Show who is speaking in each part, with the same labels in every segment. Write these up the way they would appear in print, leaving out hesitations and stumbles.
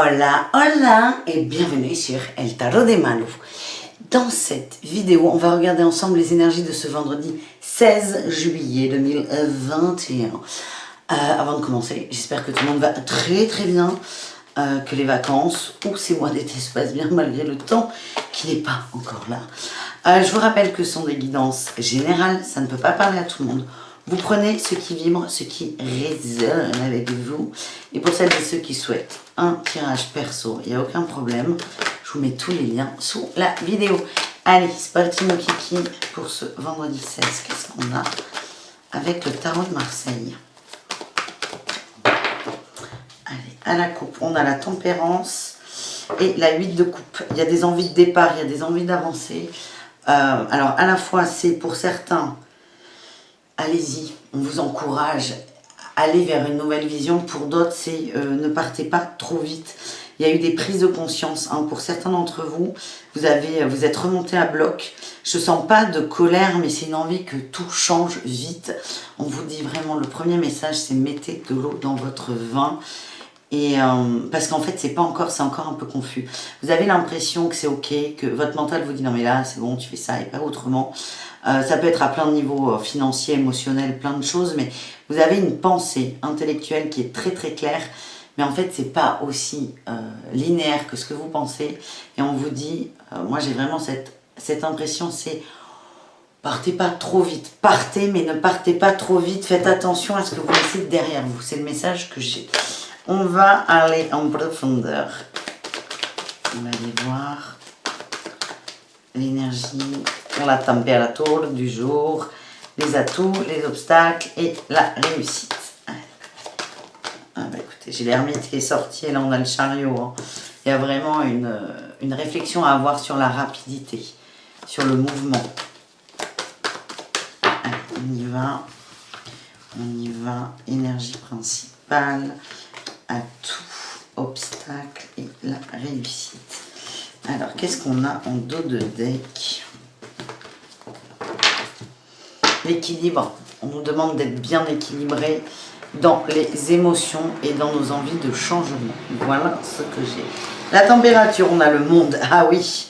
Speaker 1: Hola, hola et bienvenue sur El Tarot de Malu. Dans cette vidéo, on va regarder ensemble les énergies de ce vendredi 16 juillet 2021. Avant de commencer, j'espère que tout le monde va très très bien, que les vacances ou ces mois d'été se passent bien malgré le temps qui n'est pas encore là. Je vous rappelle que ce sont des guidances générales, ça ne peut pas parler à tout le monde. Vous prenez ce qui vibre, ce qui résonne avec vous. Et pour celles et ceux qui souhaitent un tirage perso, il n'y a aucun problème. Je vous mets tous les liens sous la vidéo. Allez, c'est parti mon kiki pour ce vendredi 16. Qu'est-ce qu'on a avec le tarot de Marseille? Allez, à la coupe, on a la tempérance et la 8 de coupe. Il y a des envies de départ, il y a des envies d'avancer. Alors, à la fois, c'est pour certains... Allez-y, on vous encourage à aller vers une nouvelle vision. Pour d'autres, c'est ne partez pas trop vite. Il y a eu des prises de conscience. Hein. Pour certains d'entre vous, vous êtes remonté à bloc. Je ne sens pas de colère, mais c'est une envie que tout change vite. On vous dit vraiment, le premier message, c'est mettez de l'eau dans votre vin. Et parce qu'en fait, c'est encore un peu confus. Vous avez l'impression que c'est ok, que votre mental vous dit non mais là, c'est bon, tu fais ça et pas autrement. Ça peut être à plein de niveaux financiers, émotionnels, plein de choses, mais vous avez une pensée intellectuelle qui est très très claire, mais en fait c'est pas aussi linéaire que ce que vous pensez, et on vous dit, moi j'ai vraiment cette impression, c'est partez pas trop vite, partez mais ne partez pas trop vite, faites attention à ce que vous laissez derrière vous, c'est le message que j'ai. On va aller en profondeur, on va aller voir l'énergie, la température du jour, les atouts, les obstacles et la réussite. Ah bah écoutez, j'ai l'ermite qui est sorti et là on a le chariot. Hein. Il y a vraiment une réflexion à avoir sur la rapidité, sur le mouvement. Allez, on y va, énergie principale, atout, obstacle et la réussite. Alors, qu'est-ce qu'on a en dos de deck? L'équilibre. On nous demande d'être bien équilibré dans les émotions et dans nos envies de changement. Voilà ce que j'ai. La température, on a le monde. Ah oui.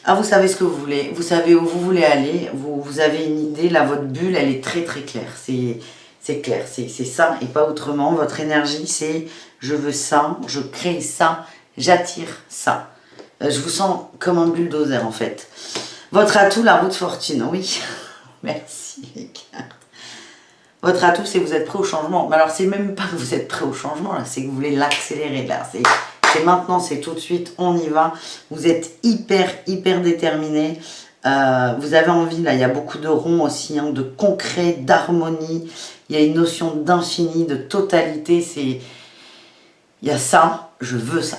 Speaker 1: Ah, vous savez ce que vous voulez. Vous savez où vous voulez aller. Vous avez une idée. Là, votre bulle, elle est très très claire. C'est clair. C'est ça et pas autrement. Votre énergie, c'est je veux ça, je crée ça, j'attire ça. Je vous sens comme un bulldozer en fait. Votre atout, la roue de fortune, oui. Merci les cartes. Votre atout, c'est que vous êtes prêt au changement. Mais alors, c'est même pas que vous êtes prêt au changement, là, c'est que vous voulez l'accélérer. Là, c'est maintenant, c'est tout de suite, on y va. Vous êtes hyper déterminé. Vous avez envie, là, il y a beaucoup de ronds aussi, hein, de concret, d'harmonie. Il y a une notion d'infini, de totalité. Il y a ça, je veux ça.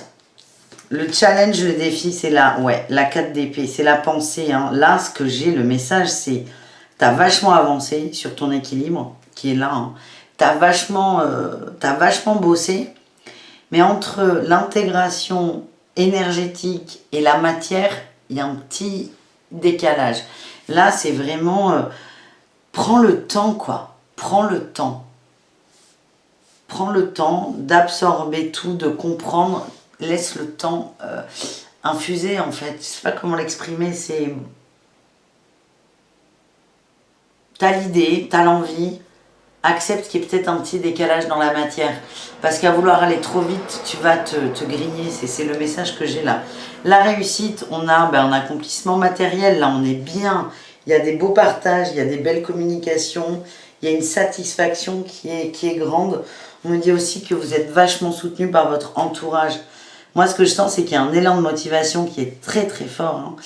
Speaker 1: Le challenge, le défi, c'est là, ouais, la 4 d'épée, c'est la pensée. Hein. Là, ce que j'ai, le message, c'est t'as vachement avancé sur ton équilibre, qui est là. Hein. T'as vachement bossé, mais entre l'intégration énergétique et la matière, il y a un petit décalage. Là, c'est vraiment, prends le temps, quoi. Prends le temps. Prends le temps d'absorber tout, de comprendre. Laisse le temps infuser en fait. Je sais pas comment l'exprimer, c'est... T'as l'idée, t'as l'envie, accepte qu'il y ait peut-être un petit décalage dans la matière. Parce qu'à vouloir aller trop vite, tu vas te griller, c'est le message que j'ai là. La réussite, on a un accomplissement matériel, là on est bien, il y a des beaux partages, il y a des belles communications, il y a une satisfaction qui est grande. On me dit aussi que vous êtes vachement soutenu par votre entourage. Moi, ce que je sens, c'est qu'il y a un élan de motivation qui est très très fort. Hein.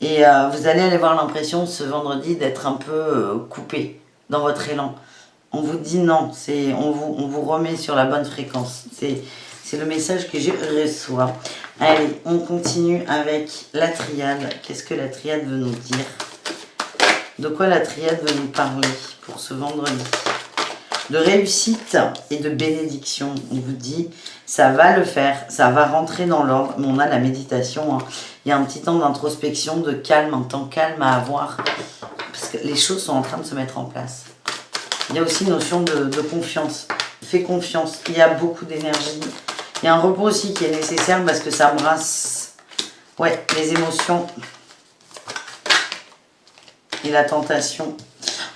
Speaker 1: Et vous allez avoir l'impression ce vendredi d'être un peu coupé dans votre élan. On vous dit non, on vous remet sur la bonne fréquence. C'est le message que je reçois. Allez, on continue avec la triade. Qu'est-ce que la triade veut nous dire? De quoi la triade veut nous parler pour ce vendredi? De réussite et de bénédiction. On vous dit, ça va le faire, ça va rentrer dans l'ordre. On a la méditation, hein. Il y a un petit temps d'introspection, de calme, un temps calme à avoir. Parce que les choses sont en train de se mettre en place. Il y a aussi une notion de confiance. Fais confiance, il y a beaucoup d'énergie. Il y a un repos aussi qui est nécessaire parce que ça brasse, ouais, les émotions et la tentation.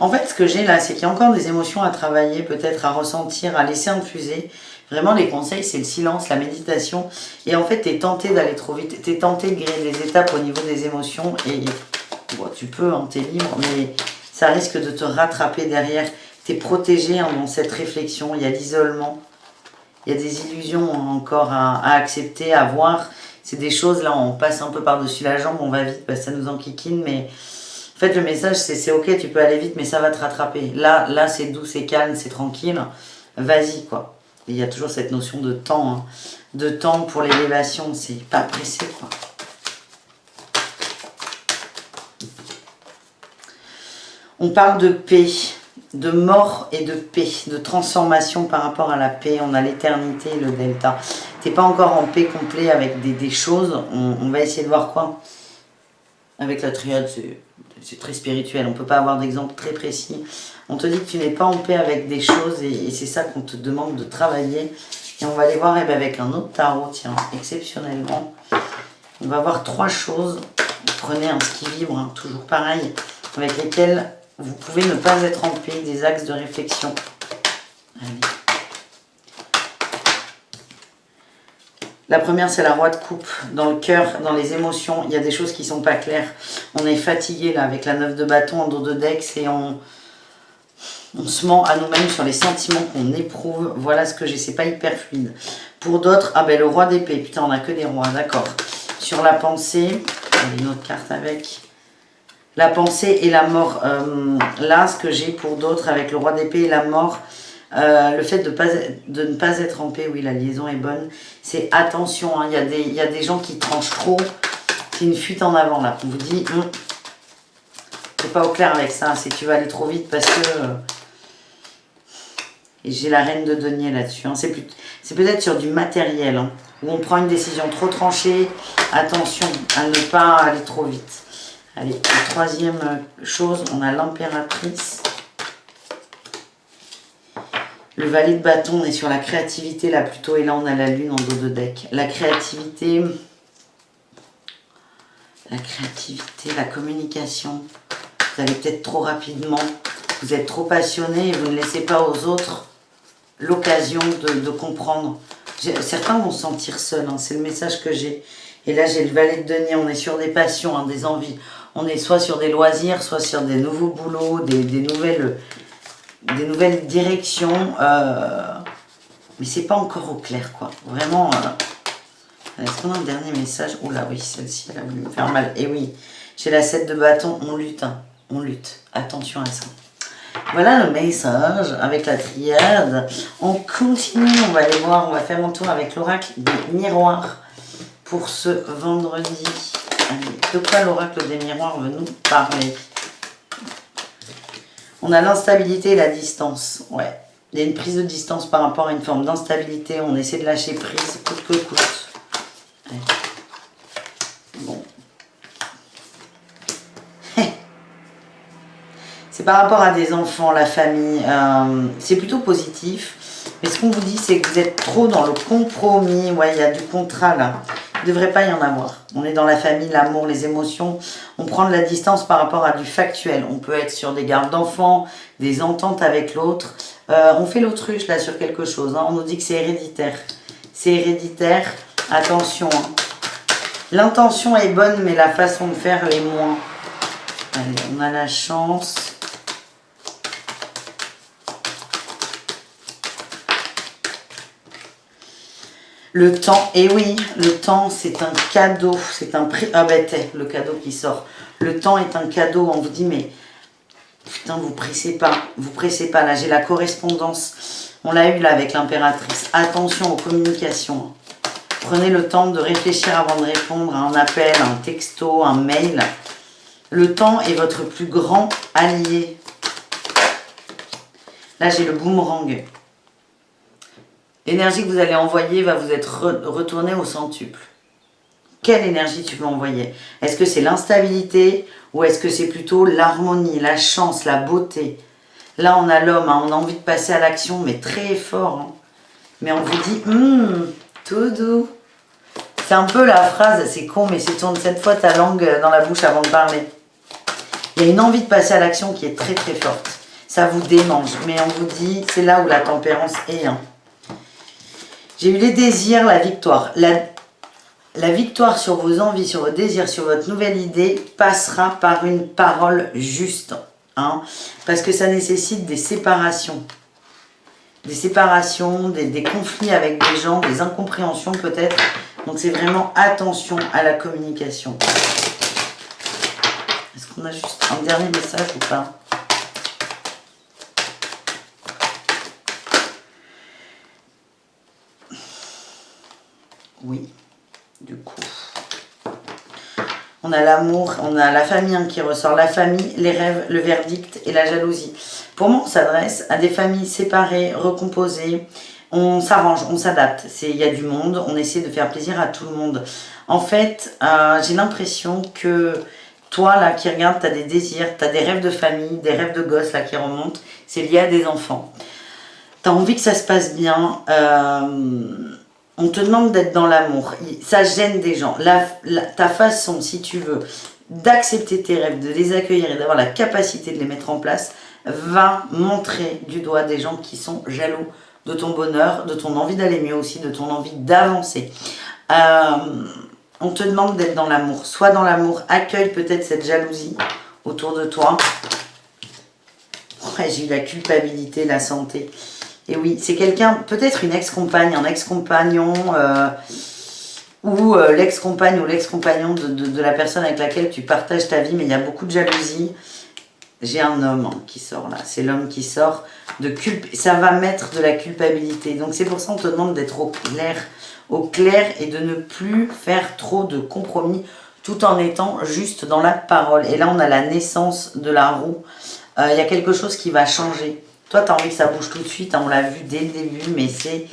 Speaker 1: En fait, ce que j'ai là, c'est qu'il y a encore des émotions à travailler, peut-être à ressentir, à laisser infuser. Vraiment, les conseils, c'est le silence, la méditation. Et en fait, tu es tenté d'aller trop vite. Tu es tenté de griller des étapes au niveau des émotions. Et bon, tu peux, hein, tu es libre, mais ça risque de te rattraper derrière. Tu es protégé hein, dans cette réflexion. Il y a l'isolement. Il y a des illusions encore à accepter, à voir. C'est des choses, là, on passe un peu par-dessus la jambe, on va vite, parce que ça nous enquiquine, mais... En fait, le message, c'est ok, tu peux aller vite, mais ça va te rattraper. Là c'est doux, c'est calme, c'est tranquille. Vas-y, quoi. Et il y a toujours cette notion de temps. Hein. De temps pour l'élévation. C'est pas pressé, quoi. On parle de paix, de mort et de paix, de transformation par rapport à la paix. On a l'éternité et le delta. T'es pas encore en paix complet avec des choses. On va essayer de voir quoi. Avec la triade, c'est très spirituel. On ne peut pas avoir d'exemple très précis. On te dit que tu n'es pas en paix avec des choses et c'est ça qu'on te demande de travailler. Et on va aller voir avec un autre tarot, tiens, exceptionnellement. On va voir 3 choses. Prenez un ski libre, hein, toujours pareil, avec lesquelles vous pouvez ne pas être en paix, des axes de réflexion. Allez. La première, c'est la roi de coupe. Dans le cœur, dans les émotions, il y a des choses qui ne sont pas claires. On est fatigué là avec la 9 de bâton en dos de Dex et on se ment à nous-mêmes sur les sentiments qu'on éprouve. Voilà ce que j'ai, c'est pas hyper fluide. Pour d'autres, ah ben le roi d'épée. Putain, on a que des rois, d'accord. Sur la pensée, une autre carte avec. La pensée et la mort. Là, ce que j'ai pour d'autres avec le roi d'épée et la mort... le fait de ne pas être en paix, oui, la liaison est bonne. C'est attention, hein, y a des gens qui tranchent trop. C'est une fuite en avant, là. On vous dit, c'est pas au clair avec ça. C'est tu vas aller trop vite parce que... et j'ai la reine de denier là-dessus. Hein. C'est peut-être sur du matériel, hein, où on prend une décision trop tranchée. Attention à ne pas aller trop vite. Allez, la troisième chose, on a l'impératrice. Le valet de bâton, on est sur la créativité là plutôt, et là on a la lune en dos de deck. La créativité, la communication. Vous allez peut-être trop rapidement, vous êtes trop passionné et vous ne laissez pas aux autres l'occasion de comprendre. Certains vont se sentir seuls, hein, c'est le message que j'ai. Et là j'ai le valet de denier, on est sur des passions, hein, des envies. On est soit sur des loisirs, soit sur des nouveaux boulots, des nouvelles directions, mais c'est pas encore au clair, quoi. Vraiment, est-ce qu'on a un dernier message? Oula, oui, celle-ci, elle a voulu me faire mal. Et oui, j'ai la 7 de bâton, on lutte, hein. On lutte. Attention à ça. Voilà le message avec la triade. On continue, on va aller voir, on va faire un tour avec l'oracle des miroirs pour ce vendredi. Allez, de quoi l'oracle des miroirs veut nous parler? On a l'instabilité et la distance. Ouais. Il y a une prise de distance par rapport à une forme d'instabilité. On essaie de lâcher prise, coûte que coûte. Ouais. Bon. C'est par rapport à des enfants, la famille. C'est plutôt positif. Mais ce qu'on vous dit, c'est que vous êtes trop dans le compromis. Ouais, il y a du contrat là. Il ne devrait pas y en avoir. On est dans la famille, l'amour, les émotions. On prend de la distance par rapport à du factuel. On peut être sur des gardes d'enfants, des ententes avec l'autre. On fait l'autruche là sur quelque chose. Hein. On nous dit que c'est héréditaire. C'est héréditaire. Attention. Hein. L'intention est bonne, mais la façon de faire l'est moins. Allez, on a la chance. Le temps, et oui, le temps c'est un cadeau, c'est un prix. Ah ben t'es, le cadeau qui sort. Le temps est un cadeau, on vous dit mais putain vous pressez pas. Là j'ai la correspondance, on l'a eu là avec l'impératrice. Attention aux communications. Prenez le temps de réfléchir avant de répondre à un appel, un texto, un mail. Le temps est votre plus grand allié. Là j'ai le boomerang. L'énergie que vous allez envoyer va vous être retournée au centuple. Quelle énergie tu veux envoyer? Est-ce que c'est l'instabilité ou est-ce que c'est plutôt l'harmonie, la chance, la beauté? Là, on a l'homme, hein, on a envie de passer à l'action, mais très fort. Hein. Mais on vous dit, tout doux. C'est un peu la phrase, c'est con, mais c'est tourne 7 fois ta langue dans la bouche avant de parler. Il y a une envie de passer à l'action qui est très très forte. Ça vous démange, mais on vous dit, c'est là où la tempérance est. Hein. J'ai eu les désirs, la victoire. La victoire sur vos envies, sur vos désirs, sur votre nouvelle idée passera par une parole juste. Hein, parce que ça nécessite des séparations. Des séparations, des conflits avec des gens, des incompréhensions peut-être. Donc c'est vraiment attention à la communication. Est-ce qu'on a juste un dernier message ou pas? Oui, du coup. On a l'amour, on a la famille hein, qui ressort. La famille, les rêves, le verdict et la jalousie. Pour moi, on s'adresse à des familles séparées, recomposées. On s'arrange, on s'adapte. Il y a du monde, on essaie de faire plaisir à tout le monde. En fait, j'ai l'impression que toi, là, qui regarde, tu as des désirs, tu as des rêves de famille, des rêves de gosses, là, qui remontent. C'est lié à des enfants. Tu as envie que ça se passe bien. On te demande d'être dans l'amour. Ça gêne des gens. Ta façon, si tu veux, d'accepter tes rêves, de les accueillir et d'avoir la capacité de les mettre en place, va montrer du doigt des gens qui sont jaloux de ton bonheur, de ton envie d'aller mieux aussi, de ton envie d'avancer. On te demande d'être dans l'amour. Sois dans l'amour. Accueille peut-être cette jalousie autour de toi. Ouais, j'ai eu la culpabilité, la santé. Et oui, c'est quelqu'un, peut-être une ex-compagne, un ex-compagnon, ou l'ex-compagne ou l'ex-compagnon de la personne avec laquelle tu partages ta vie, mais il y a beaucoup de jalousie. J'ai un homme hein, qui sort là, c'est l'homme qui sort de ça va mettre de la culpabilité. Donc c'est pour ça qu'on te demande d'être au clair et de ne plus faire trop de compromis tout en étant juste dans la parole. Et là on a la naissance de la roue, il y a quelque chose qui va changer. Toi, tu as envie que ça bouge tout de suite, hein, on l'a vu dès le début, mais il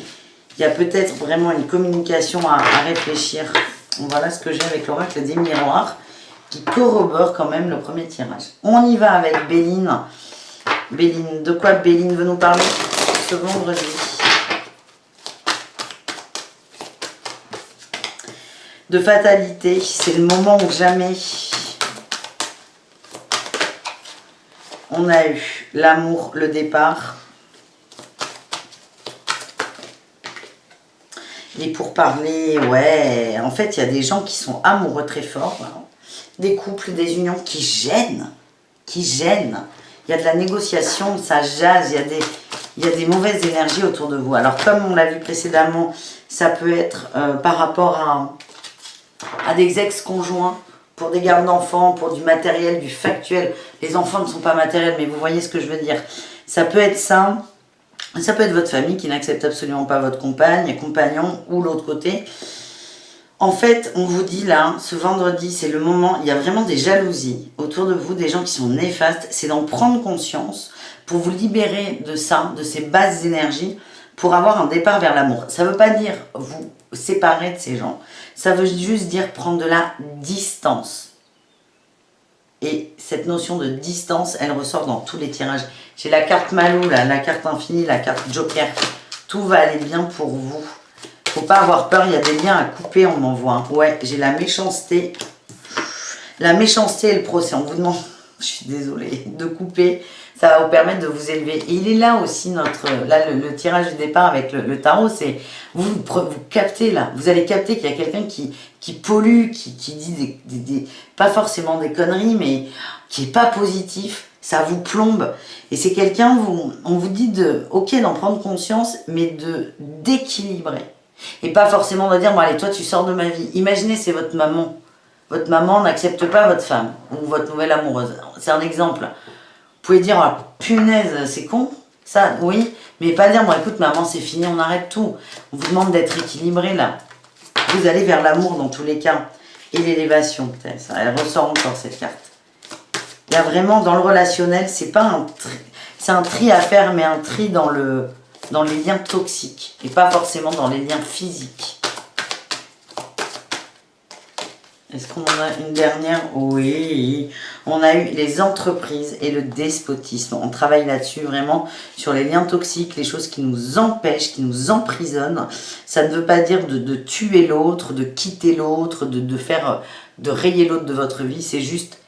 Speaker 1: y a peut-être vraiment une communication à réfléchir. Voilà ce que j'ai avec l'oracle des miroirs, qui corrobore quand même le premier tirage. On y va avec Béline. Béline, de quoi Béline veut nous parler ce vendredi? De fatalité, c'est le moment où jamais on a eu l'amour, le départ. Et pour parler, ouais, en fait, il y a des gens qui sont amoureux très fort. Voilà. Des couples, des unions qui gênent. Qui gênent. Il y a de la négociation, ça jase, il y a des mauvaises énergies autour de vous. Alors, comme on l'a vu précédemment, ça peut être par rapport à des ex-conjoints, pour des gardes d'enfants, pour du matériel, du factuel. Les enfants ne sont pas matériels, mais vous voyez ce que je veux dire. Ça peut être ça. Ça peut être votre famille qui n'accepte absolument pas votre compagne, compagnon, ou l'autre côté. En fait, on vous dit là, ce vendredi, c'est le moment, il y a vraiment des jalousies autour de vous, des gens qui sont néfastes. C'est d'en prendre conscience pour vous libérer de ça, de ces basses énergies, pour avoir un départ vers l'amour. Ça ne veut pas dire vous séparer de ces gens. Ça veut juste dire prendre de la distance. Et cette notion de distance, elle ressort dans tous les tirages. J'ai la carte Malou, là, la carte Infini, la carte Joker. Tout va aller bien pour vous. Faut pas avoir peur, il y a des liens à couper, on m'envoie. Hein. Ouais, j'ai la méchanceté. La méchanceté et le procès. On vous demande, je suis désolée, de couper. Ça va vous permettre de vous élever. Et il est là aussi, le tirage du départ avec le tarot, c'est vous captez là. Vous allez capter qu'il y a quelqu'un qui pollue, qui dit pas forcément des conneries, mais qui est pas positif. Ça vous plombe. Et c'est quelqu'un, on vous dit d'en prendre conscience, mais d'équilibrer. Et pas forcément de dire, bon allez, toi tu sors de ma vie. Imaginez, c'est votre maman. Votre maman n'accepte pas votre femme, ou votre nouvelle amoureuse. C'est un exemple. Vous pouvez dire, oh, punaise, c'est con, ça, oui, mais pas dire, bon écoute maman, c'est fini, on arrête tout. On vous demande d'être équilibré là. Vous allez vers l'amour dans tous les cas. Et l'élévation, peut-être, elle ressort encore cette carte. Il y a vraiment, dans le relationnel, c'est pas un tri, c'est un tri à faire, mais un tri dans les liens toxiques, et pas forcément dans les liens physiques. Est-ce qu'on en a une dernière? Oui. On a eu les entreprises et le despotisme. On travaille là-dessus vraiment sur les liens toxiques, les choses qui nous empêchent, qui nous emprisonnent. Ça ne veut pas dire de tuer l'autre, de quitter l'autre, de rayer l'autre de votre vie. C'est juste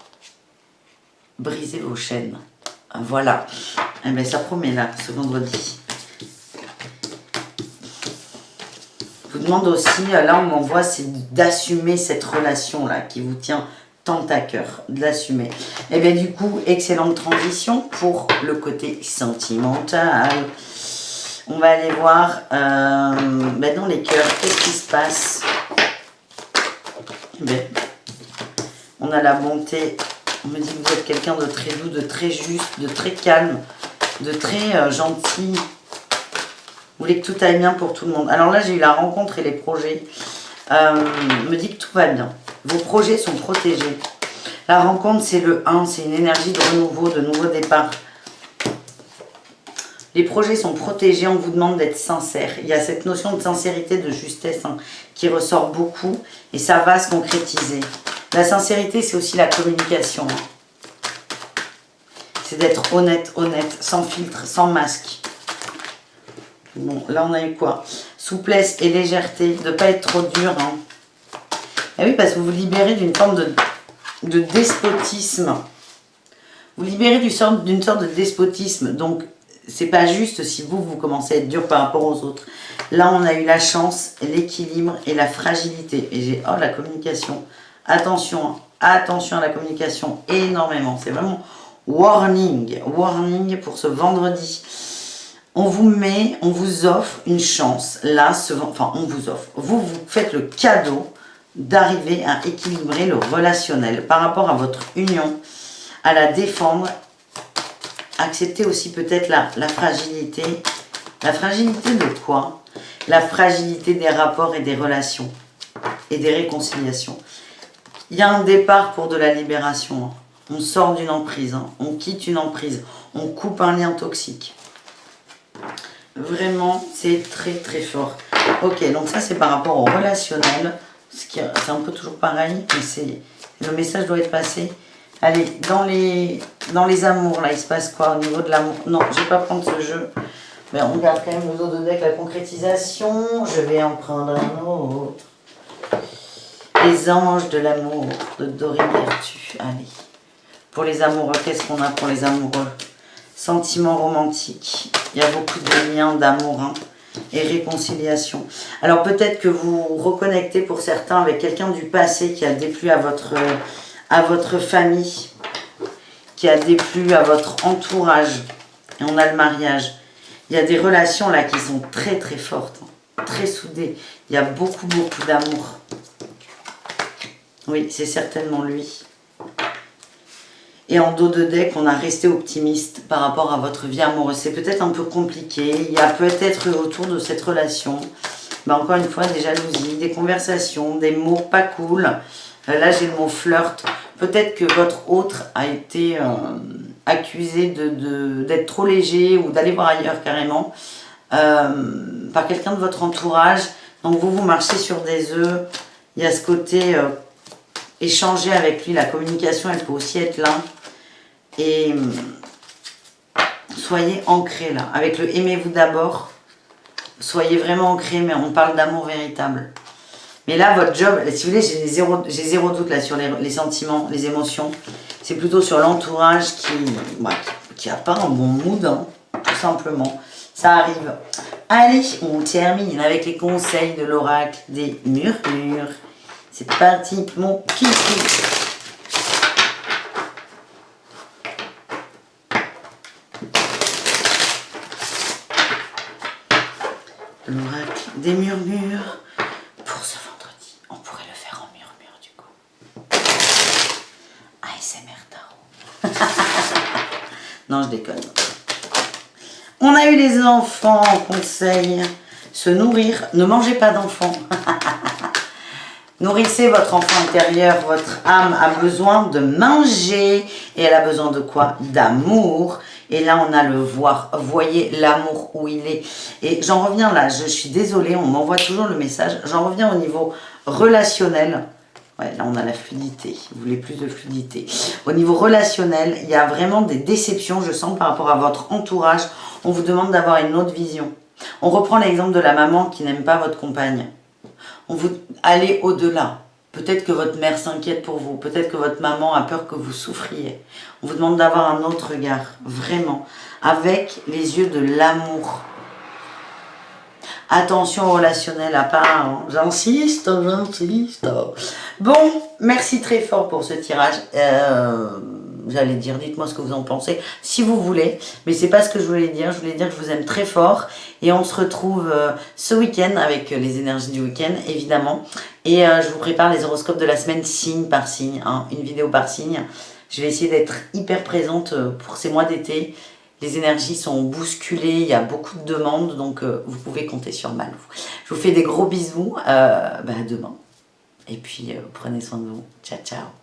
Speaker 1: briser vos chaînes. Voilà. Eh bien, ça promet là, ce vendredi. Je vous demande aussi, là on m'envoie, c'est d'assumer cette relation-là qui vous tient tant à cœur, de l'assumer. Et bien du coup, excellente transition pour le côté sentimental. On va aller voir dans les cœurs, qu'est-ce qui se passe. Bien, on a la bonté, on me dit que vous êtes quelqu'un de très doux, de très juste, de très calme, de très gentil. Vous voulez que tout aille bien pour tout le monde. Alors là, j'ai eu la rencontre et les projets. Me dit que tout va bien. Vos projets sont protégés. La rencontre, c'est le 1, c'est une énergie de renouveau, de nouveau départ. Les projets sont protégés, on vous demande d'être sincère. Il y a cette notion de sincérité, de justesse qui ressort beaucoup et ça va se concrétiser. La sincérité, c'est aussi la communication. C'est d'être honnête, sans filtre, sans masque. Bon, là on a eu quoi? Souplesse et légèreté, de ne pas être trop dur. Et oui, parce que vous vous libérez d'une forme de despotisme. Vous libérez d'une sorte de despotisme. Donc, c'est pas juste si vous commencez à être dur par rapport aux autres. Là, on a eu la chance, l'équilibre et la fragilité. Et j'ai, la communication. Attention, attention à la communication, énormément. C'est vraiment warning pour ce vendredi. On vous offre une chance, là, on vous offre. Vous faites le cadeau d'arriver à équilibrer le relationnel par rapport à votre union, à la défendre. Accepter aussi peut-être la fragilité. La fragilité de quoi? La fragilité des rapports et des relations et des réconciliations. Il y a un départ pour de la libération. On sort d'une emprise, on quitte une emprise, on coupe un lien toxique. Vraiment, c'est très très fort. Ok, donc ça c'est par rapport au relationnel. C'est un peu toujours pareil, mais le message doit être passé. Allez, dans les amours, là, il se passe quoi au niveau de l'amour? Non, je ne vais pas prendre ce jeu. Mais on regarde quand même le dos de deck, la concrétisation. Je vais en prendre un autre. Les anges de l'amour, de Doré Virtue. Allez. Pour les amoureux, qu'est-ce qu'on a pour les amoureux? Sentiments romantiques. Il y a beaucoup de liens d'amour et réconciliation. Alors peut-être que vous reconnectez pour certains avec quelqu'un du passé qui a déplu à votre famille, qui a déplu à votre entourage. Et on a le mariage. Il y a des relations là qui sont très très fortes, très soudées. Il y a beaucoup d'amour. Oui, c'est certainement lui. Et en dos de deck, on a resté optimiste par rapport à votre vie amoureuse. C'est peut-être un peu compliqué. Il y a peut-être autour de cette relation, encore une fois, des jalousies, des conversations, des mots pas cool. Là, j'ai le mot flirt. Peut-être que votre autre a été accusé d'être trop léger ou d'aller voir ailleurs carrément par quelqu'un de votre entourage. Donc, vous marchez sur des œufs. Il y a ce côté échanger avec lui. La communication, elle peut aussi être là. Et soyez ancrés là. Avec le aimez-vous d'abord, soyez vraiment ancrés, mais on parle d'amour véritable. Mais là, votre job, si vous voulez, j'ai zéro doute là sur les sentiments, les émotions. C'est plutôt sur l'entourage qui a pas un bon mood, tout simplement. Ça arrive. Allez, on termine avec les conseils de l'oracle des murmures. C'est parti, mon kiki. L'oracle des murmures pour ce vendredi. On pourrait le faire en murmure du coup. ASMR Tarot. Non, je déconne. On a eu les enfants en conseil. Se nourrir. Ne mangez pas d'enfants. Nourrissez votre enfant intérieur. Votre âme a besoin de manger. Et elle a besoin de quoi? D'amour. Et là, on a le voir. Voyez l'amour où il est. Et j'en reviens là. Je suis désolée, on m'envoie toujours le message. J'en reviens au niveau relationnel. Ouais, là, on a la fluidité. Vous voulez plus de fluidité. Au niveau relationnel, il y a vraiment des déceptions, je sens, par rapport à votre entourage. On vous demande d'avoir une autre vision. On reprend l'exemple de la maman qui n'aime pas votre compagne. On vous allez au-delà. Peut-être que votre mère s'inquiète pour vous. Peut-être que votre maman a peur que vous souffriez. On vous demande d'avoir un autre regard, vraiment, avec les yeux de l'amour. Attention au relationnel à part, hein. J'insiste. Bon, merci très fort pour ce tirage. J'allais dire, dites-moi ce que vous en pensez, si vous voulez. Mais c'est pas ce que je voulais dire. Je voulais dire que je vous aime très fort. Et on se retrouve ce week-end avec les énergies du week-end, évidemment. Et je vous prépare les horoscopes de la semaine, signe par signe, hein, une vidéo par signe. Je vais essayer d'être hyper présente pour ces mois d'été. Les énergies sont bousculées, il y a beaucoup de demandes, donc vous pouvez compter sur Malou. Je vous fais des gros bisous, à demain. Et puis prenez soin de vous. Ciao, ciao.